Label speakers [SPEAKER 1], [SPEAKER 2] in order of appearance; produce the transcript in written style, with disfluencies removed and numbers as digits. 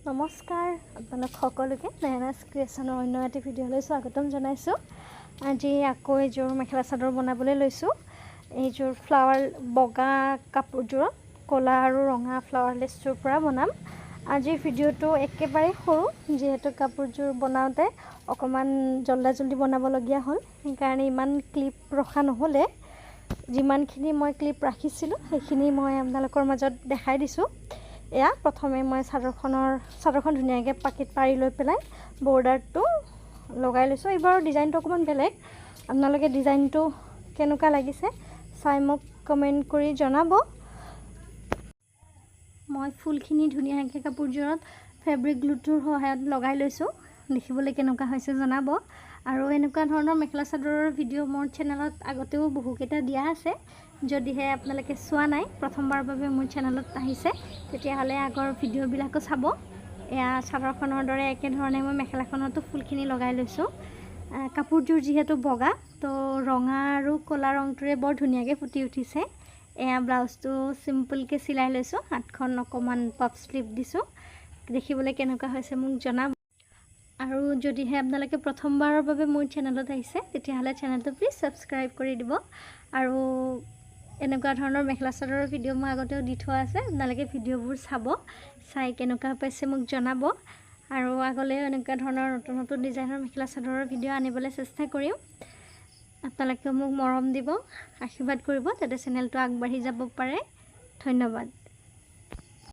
[SPEAKER 1] নমস্কাৰ আপোনালোক সকলোকে নায়ানাছ ক্ৰিয়েশ্যনৰ অন্য এটা ভিডিঅ'লৈ স্বাগতম জনাইছোঁ। আজি আকৌ এযোৰ মেখেলা চাদৰ বনাবলৈ লৈছোঁ। এইযোৰ ফ্লাৱাৰ বগা কাপোৰযোৰত ক'লা আৰু ৰঙা ফ্লাৱাৰ লেছটোৰ পৰা বনাম। আজিৰ ভিডিঅ'টো একেবাৰে সৰু, যিহেতু কাপোৰযোৰ বনাওঁতে অকণমান জল্দি বনাবলগীয়া হ'ল, সেইকাৰণে ইমান ক্লিপ ৰখা নহ'লে। যিমানখিনি মই ক্লিপ ৰাখিছিলোঁ সেইখিনি মই আপোনালোকৰ মাজত দেখাই দিছোঁ। এয়া প্ৰথমে মই চাদৰখন ধুনীয়াকৈ পাকিত পাৰি লৈ পেলাই বৰ্ডাৰটো লগাই লৈছোঁ। এইবাৰৰ ডিজাইনটো অকণমান বেলেগ। আপোনালোকে ডিজাইনটো কেনেকুৱা লাগিছে চাই মোক কমেণ্ট কৰি জনাব। মই ফুলখিনি ধুনীয়াকৈ কাপোৰযোৰত ফেব্ৰিক গ্লুটোৰ সহায়ত লগাই লৈছোঁ। দেখিবলৈ কেনেকুৱা হৈছে জনাব। আৰু এনেকুৱা ধৰণৰ মেখেলা চাদৰৰ ভিডিঅ' মোৰ চেনেলত আগতেও বহুকেইটা দিয়া আছে। যদিহে আপোনালোকে চোৱা নাই, প্ৰথমবাৰৰ বাবে মোৰ চেনেলত আহিছে, তেতিয়াহ'লে আগৰ ভিডিঅ'বিলাকো চাব। এয়া চাদৰখনৰ দৰে একেধৰণে মই মেখেলাখনতো ফুলখিনি লগাই লৈছোঁ। কাপোৰযোৰ যিহেতু বগা, তো ৰঙা আৰু ক'লা ৰংটোৰে বৰ ধুনীয়াকৈ ফুটি উঠিছে। এয়া ব্লাউজটো চিম্পলকৈ চিলাই লৈছোঁ, হাতখন অকণমান পাফ স্লিভ দিছোঁ। দেখিবলৈ কেনেকুৱা হৈছে মোক জনাব। আৰু যদিহে আপোনালোকে প্ৰথমবাৰৰ বাবে মোৰ চেনেলত আহিছে, তেতিয়াহ'লে চেনেলটো প্লিজ ছাবস্ক্ৰাইব কৰি দিব। আৰু এনেকুৱা ধৰণৰ মেখেলা চাদৰৰ ভিডিঅ' মই আগতেও দি থোৱা আছে, আপোনালোকে ভিডিঅ'বোৰ চাব, চাই কেনেকুৱা পাইছে মোক জনাব। আৰু আগলৈও এনেকুৱা ধৰণৰ নতুন ডিজাইনৰ মেখেলা চাদৰৰ ভিডিঅ' আনিবলৈ চেষ্টা কৰিম। আপোনালোকে মোক মৰম দিব, আশীৰ্বাদ কৰিব, যাতে চেনেলটো আগবাঢ়ি যাব পাৰে। ধন্যবাদ।